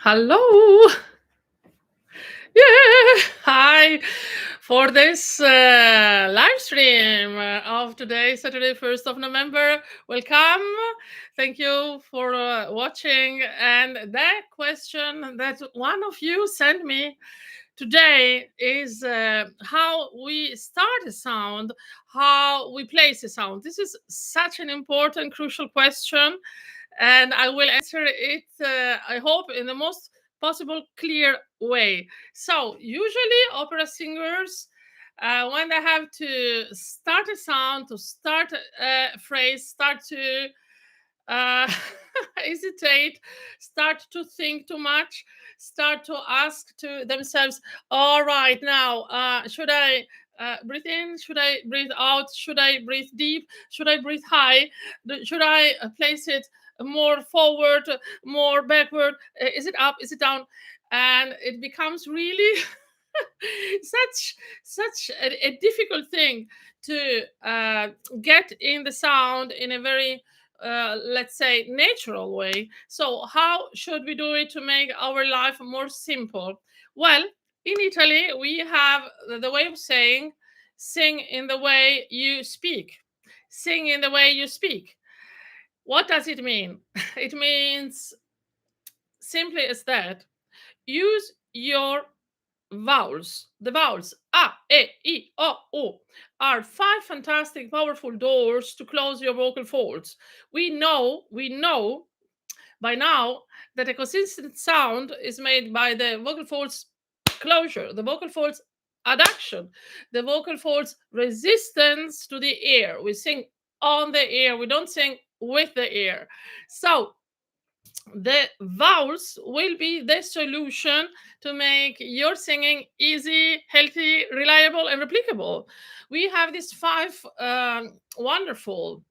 Hello. Yeah. Hi. For this live stream of today, Saturday, 1st of November. Welcome. Thank you for watching. And that question that one of you sent me today is how we start a sound, how we place a sound. This is such an important, crucial question, and I will answer it, I hope, in the most possible clear way. So, usually, opera singers, when they have to start a sound, to start a phrase, start to uh, hesitate, start to think too much, start to ask to themselves, all right, now, should I breathe in? Should I breathe out? Should I breathe deep? Should I breathe high? Should I place it more forward, more backward? Is it up? Is it down? And it becomes really such a difficult thing to get in the sound in a very let's say natural way. So how should we do it to make our life more simple? Well, in Italy we have the way of saying, sing in the way you speak. Sing in the way you speak. What does it mean? It means simply as that, use your vowels. The vowels a, e, I, o, u are five fantastic, powerful doors to close your vocal folds. We know by now that a consistent sound is made by the vocal folds closure, the vocal folds adduction, the vocal folds resistance to the air. We sing on the air, we don't sing with the air. So the vowels will be the solution to make your singing easy, healthy, reliable, and replicable. We have these five wonderful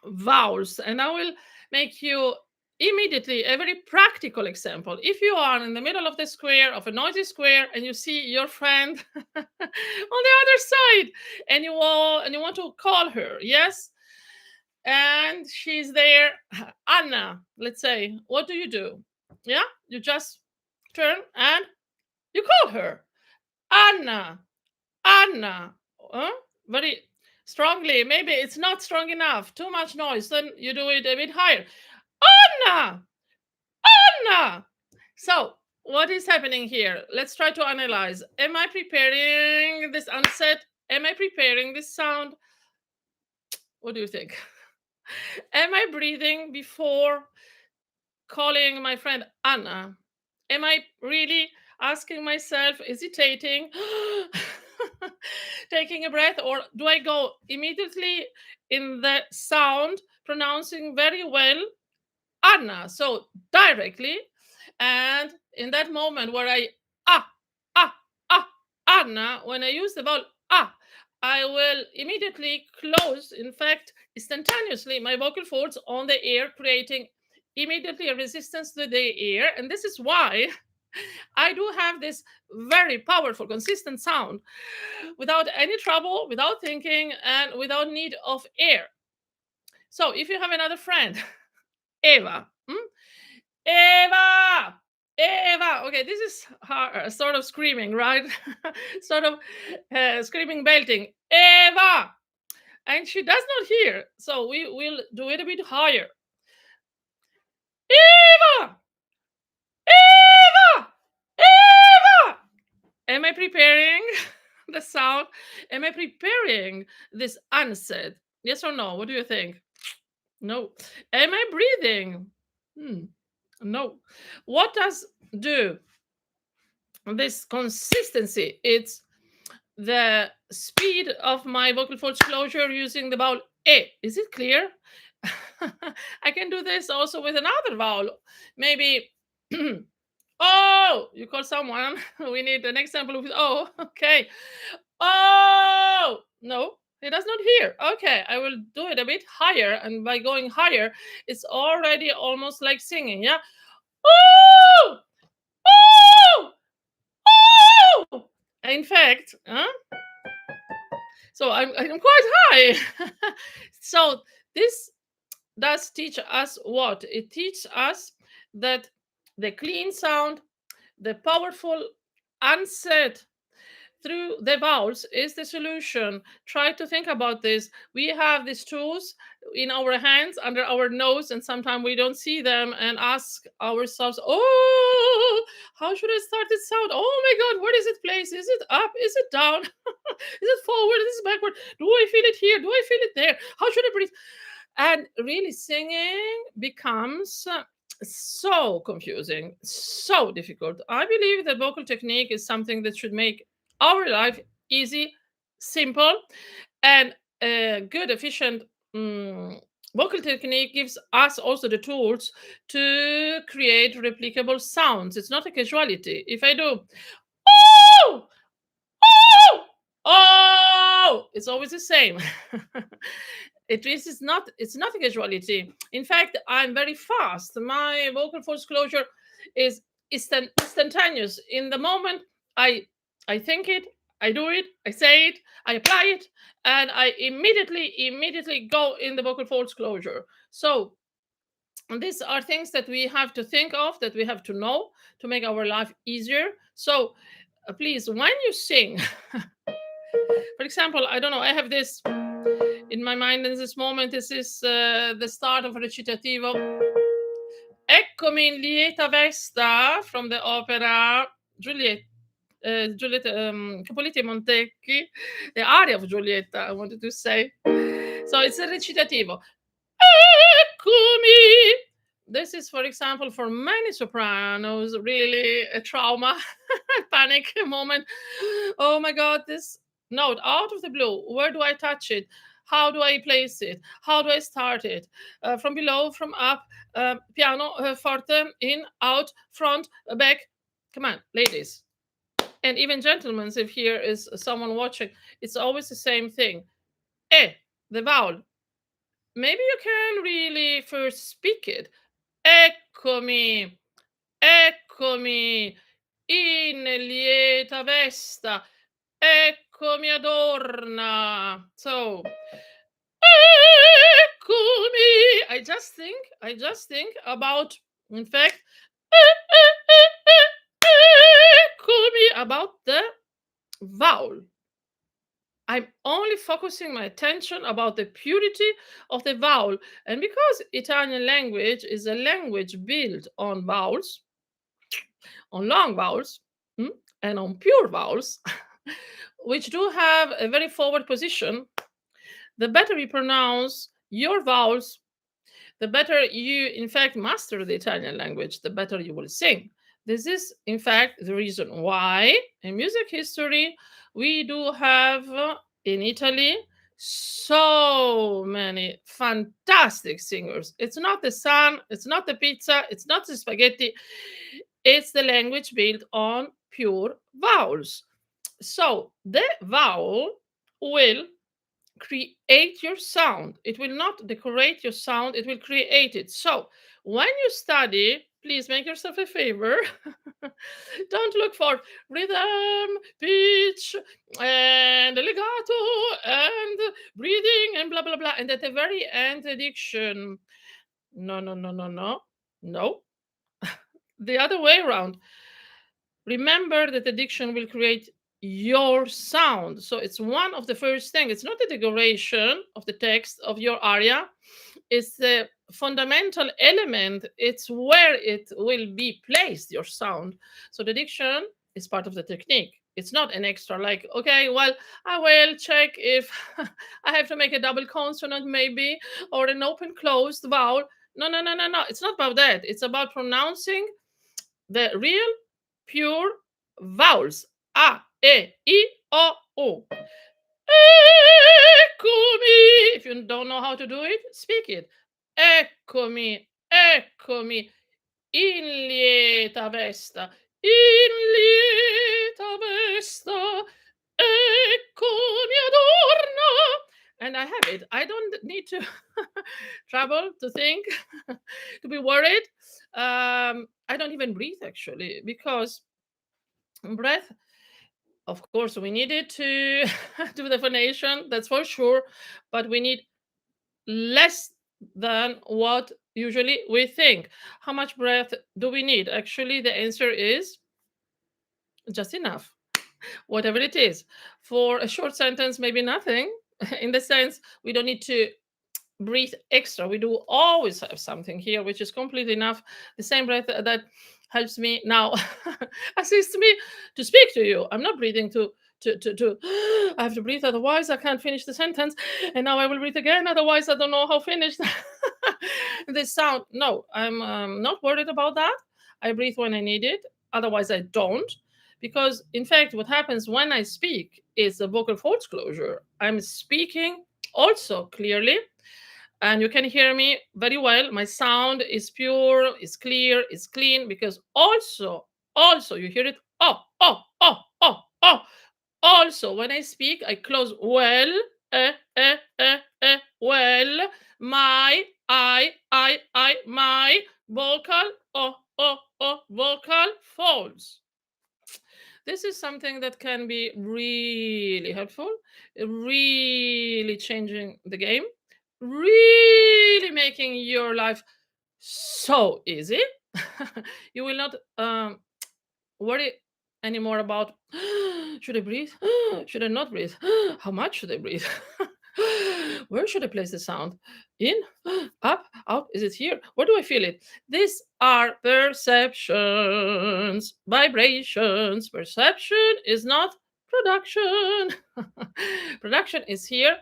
vowels, and I will make you immediately a very practical example. If you are in the middle of the square, of a noisy square, and you see your friend on the other side, and you want to call her, yes, and she's there, Anna, let's say, what do? Yeah, you just turn and you call her, Anna, Anna, very strongly. Maybe it's not strong enough, too much noise, then you do it a bit higher, Anna, Anna. So what is happening here? Let's try to analyze. Am I preparing this onset? Am I preparing this sound? What do you think? Am I breathing before calling my friend Anna? Am I really asking myself, hesitating, taking a breath, or do I go immediately in the sound, pronouncing very well Anna? So directly, and in that moment where I ah ah ah Anna, when I use the vowel I will immediately close, in fact, instantaneously, my vocal folds on the air, creating immediately a resistance to the air. And this is why I do have this very powerful, consistent sound without any trouble, without thinking, and without need of air. So if you have another friend, Eva, Eva, Eva. Okay, this is her, sort of screaming, right? Sort of screaming, belting, Eva. And she does not hear. So we will do it a bit higher. Eva! Eva! Eva! Am I preparing the sound? Am I preparing this onset? Yes or no? What do you think? No. Am I breathing? No. What does do this consistency? It's the speed of my vocal folds closure using the vowel e. Is it clear? I can do this also with another vowel. Maybe oh, you call someone. We need an example with oh. Okay. Oh, no, he does not hear. Okay, I will do it a bit higher, and by going higher, it's already almost like singing. Yeah. Oh, oh, oh. In fact, so I'm quite high. So this does teach us what? It teaches us that the clean sound, the powerful unsaid through the vowels is the solution. Try to think about this. We have these tools in our hands under our nose, and sometimes we don't see them and ask ourselves, oh, how should I start this sound? Oh my god, where is it placed? Is it up? Is it down? Is it forward? Is it backward? Do I feel it here? Do I feel it there? How should I breathe? And really, singing becomes so confusing, so difficult. I believe that vocal technique is something that should make our life easy, simple, and good, efficient. Vocal technique gives us also the tools to create replicable sounds. It's not a casualty. If I do, oh, oh, oh, it's always the same. It's not a casualty. In fact, I'm very fast. My vocal folds closure is instantaneous. In the moment I think it, I do it, I say it, I apply it, and I immediately go in the vocal folds closure. So these are things that we have to think of, that we have to know to make our life easier. So please, when you sing, for example, I don't know, I have this in my mind in this moment. This is the start of recitativo. Eccomi in lieta vesta from the opera Juliet. Giulietta Capucine Montecchi, the aria of Giulietta, I wanted to say. So it's a recitativo. Eccomi. This is, for example, for many sopranos, really a trauma, panic moment. Oh my God, this note out of the blue. Where do I touch it? How do I place it? How do I start it? From below, from up, piano, forte, in, out, front, back. Come on, ladies. And even gentlemen, if here is someone watching, it's always the same thing. The vowel. Maybe you can really first speak it. Eccomi, eccomi, in lieta vesta, eccomi adorna. So, eccomi. I just think about, in fact, eccomi, about the vowel. I'm only focusing my attention about the purity of the vowel. And because Italian language is a language built on vowels, on long vowels, and on pure vowels, which do have a very forward position, the better you pronounce your vowels, the better you, in fact, master the Italian language, the better you will sing. This is, in fact, the reason why in music history we do have in Italy so many fantastic singers. It's not the sun, it's not the pizza, it's not the spaghetti, it's the language built on pure vowels. So the vowel will create your sound. It will not decorate your sound, it will create it. So when you study, please make yourself a favor. Don't look for rhythm, pitch, and legato, and breathing, and blah, blah, blah. And at the very end, the diction. No, no, no, no, no. No. The other way around. Remember that the diction will create your sound. So it's one of the first things. It's not the decoration of the text of your aria. It's the fundamental element. It's where it will be placed, your sound. So the diction is part of the technique. It's not an extra, like, okay, well, I will check if I have to make a double consonant maybe, or an open closed vowel. No, no, no, no, no. It's not about that. It's about pronouncing the real pure vowels. A, E, I, O, U. Eccomi. If you don't know how to do it, speak it. Eccomi, eccomi, in lieta vesta, in lieta vesta, eccomi adorna. And I have it. I don't need to travel to think, to be worried. I don't even breathe actually, because breath, of course, we needed to do the phonation, that's for sure, but we need less than what usually we think. How much breath do we need? Actually, the answer is just enough, whatever it is. For a short sentence, maybe nothing, in the sense we don't need to breathe extra. We do always have something here, which is completely enough. The same breath that helps me now assists me to speak to you. I'm not breathing to I have to breathe, otherwise I can't finish the sentence. And now I will breathe again, otherwise I don't know how finished this sound. No, I'm not worried about that. I breathe when I need it, otherwise I don't. Because in fact, what happens when I speak is a vocal folds closure. I'm speaking also clearly, and you can hear me very well. My sound is pure, is clear, is clean, because also you hear it. Oh. Also, when I speak, I close well, well, my vocal, vocal folds. This is something that can be really helpful, really changing the game, really making your life so easy. You will not worry anymore about should I breathe? Should I not breathe? How much should I breathe? Where should I place the sound? In, up, out? Is it here? Where do I feel it? These are perceptions, vibrations. Perception is not production. Production is here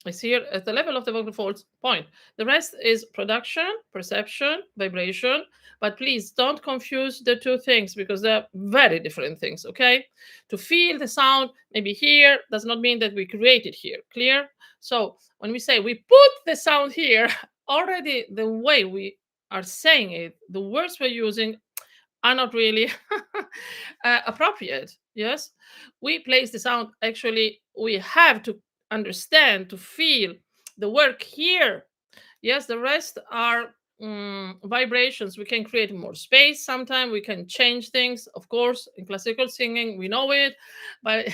at the level of the vocal folds point. The rest is production, perception, vibration. But please don't confuse the two things, because they're very different things, okay? To feel the sound maybe here does not mean that we create it here. Clear? So when we say we put the sound here, already the way we are saying it, the words we're using are not really appropriate. Yes, we place the sound. Actually, we have to understand, to feel the work here. Yes, the rest are vibrations. We can create more space. Sometimes we can change things. Of course, in classical singing, we know it, but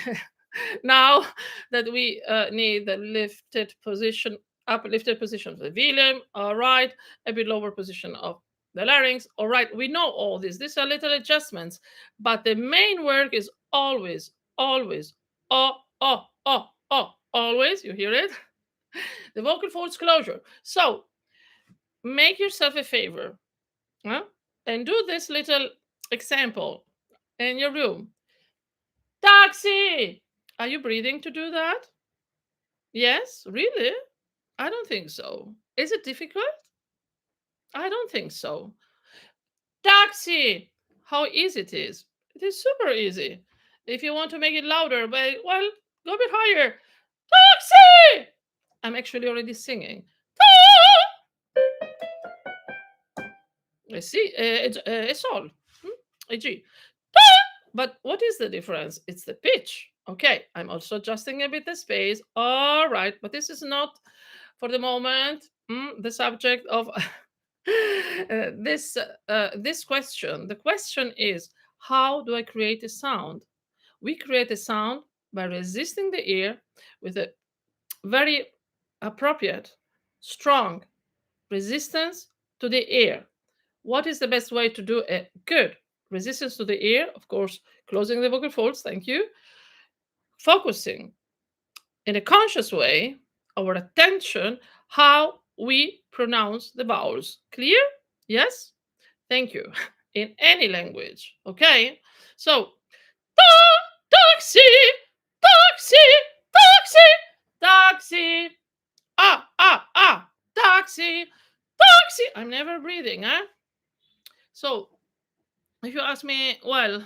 now that we need the lifted position, uplifted position of the velum, all right, a bit lower position of the larynx, all right, we know all this. These are little adjustments, but the main work is always, always, you hear it? The vocal folds closure. So make yourself a favor, huh? And do this little example in your room. Taxi! Are you breathing to do that? Yes, really? I don't think so. Is it difficult? I don't think so. Taxi! How easy it is. It is super easy. If you want to make it louder, but well, go a bit higher. Taxi! I'm actually already singing. I see. It's all. A G. But what is the difference? It's the pitch. Okay, I'm also adjusting a bit the space. All right, but this is not for the moment the subject of this question. The question is, how do I create a sound? We create a sound by resisting the ear with a very appropriate, strong resistance to the ear. What is the best way to do a good resistance to the ear? Of course, closing the vocal folds, thank you. Focusing in a conscious way our attention how we pronounce the vowels. Clear? Yes? Thank you. In any language. Okay? So, taxi, taxi, taxi, taxi, taxi, taxi. I'm never breathing, huh? So, if you ask me, well,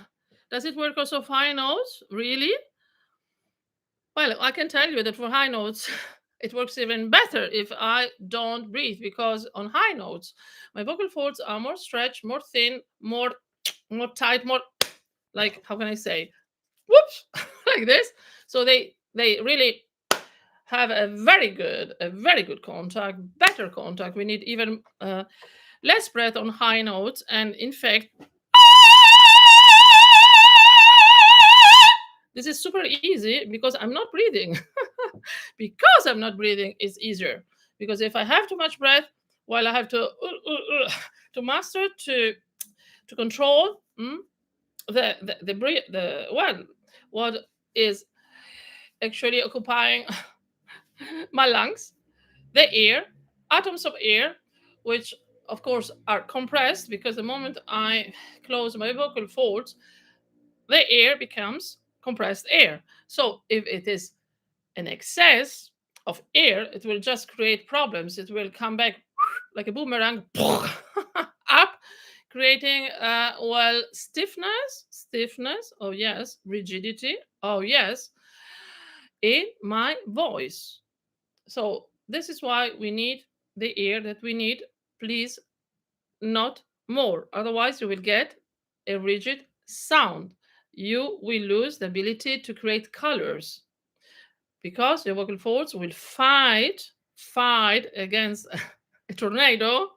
does it work also for high notes? Really? Well, I can tell you that for high notes, it works even better if I don't breathe, because on high notes, my vocal folds are more stretched, more thin, more tight, more like, how can I say, whoops, like this. So they really have a very good contact, better contact. We need even less breath on high notes, and in fact, this is super easy because I'm not breathing. Because I'm not breathing, it's easier. because if I have too much breath, well, I have to master to control the one what is actually occupying my lungs, the air, atoms of air, which of course are compressed, because the moment I close my vocal folds, the air becomes compressed air. So if it is an excess of air, it will just create problems. It will come back like a boomerang up, creating well, stiffness, oh yes, rigidity, oh yes, in my voice. So this is why we need the air that we need. Please, not more. Otherwise, you will get a rigid sound. You will lose the ability to create colors, because your vocal folds will fight against a tornado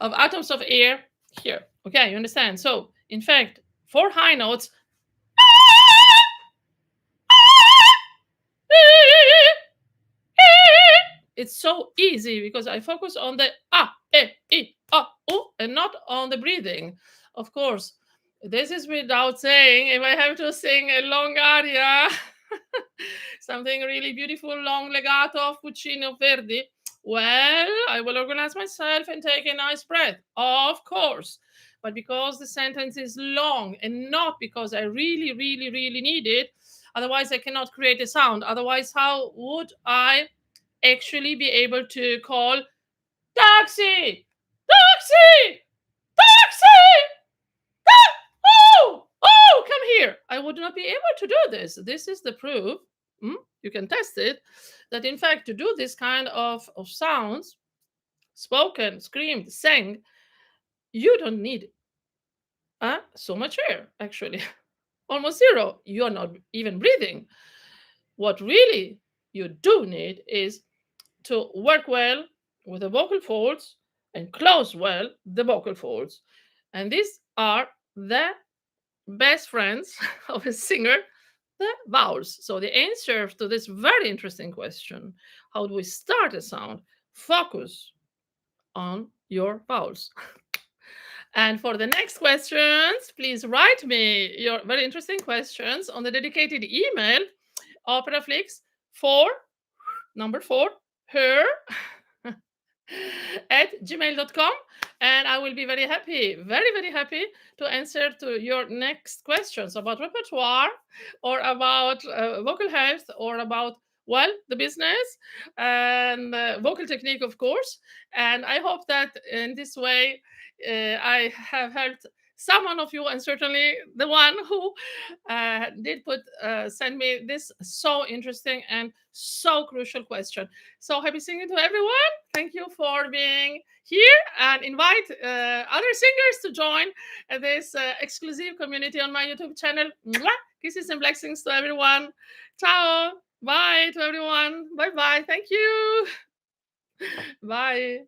of atoms of air here. Okay, you understand? So, in fact, for high notes, it's so easy because I focus on the and not on the breathing. Of course, this is without saying if I have to sing a long aria, something really beautiful, long legato of Puccini or Verdi, well, I will organize myself and take a nice breath, of course. But because the sentence is long and not because I really need it, otherwise I cannot create a sound. Otherwise, how would I actually be able to call taxi, taxi, taxi, come here? I would not be able to do this. This is the proof. You can test it, that in fact to do this kind of sounds, spoken, screamed, sang, you don't need so much air, actually. Almost zero. You're not even breathing. What really you do need is to work well with the vocal folds and close well the vocal folds. And these are the best friends of a singer, the vowels. So the answer to this very interesting question, how do we start a sound? Focus on your vowels. And for the next questions, please write me your very interesting questions on the dedicated email, Operaflix 4, number 4, her at gmail.com, and I will be very happy, very happy to answer to your next questions about repertoire or about vocal health or about, well, the business and vocal technique, of course. And I hope that in this way I have helped someone of you, and certainly the one who did send me this so interesting and so crucial question. So happy singing to everyone. Thank you for being here, and invite other singers to join this exclusive community on my YouTube channel. Mwah! Kisses and blessings to everyone. Ciao. Bye to everyone. Bye bye. Thank you. Bye.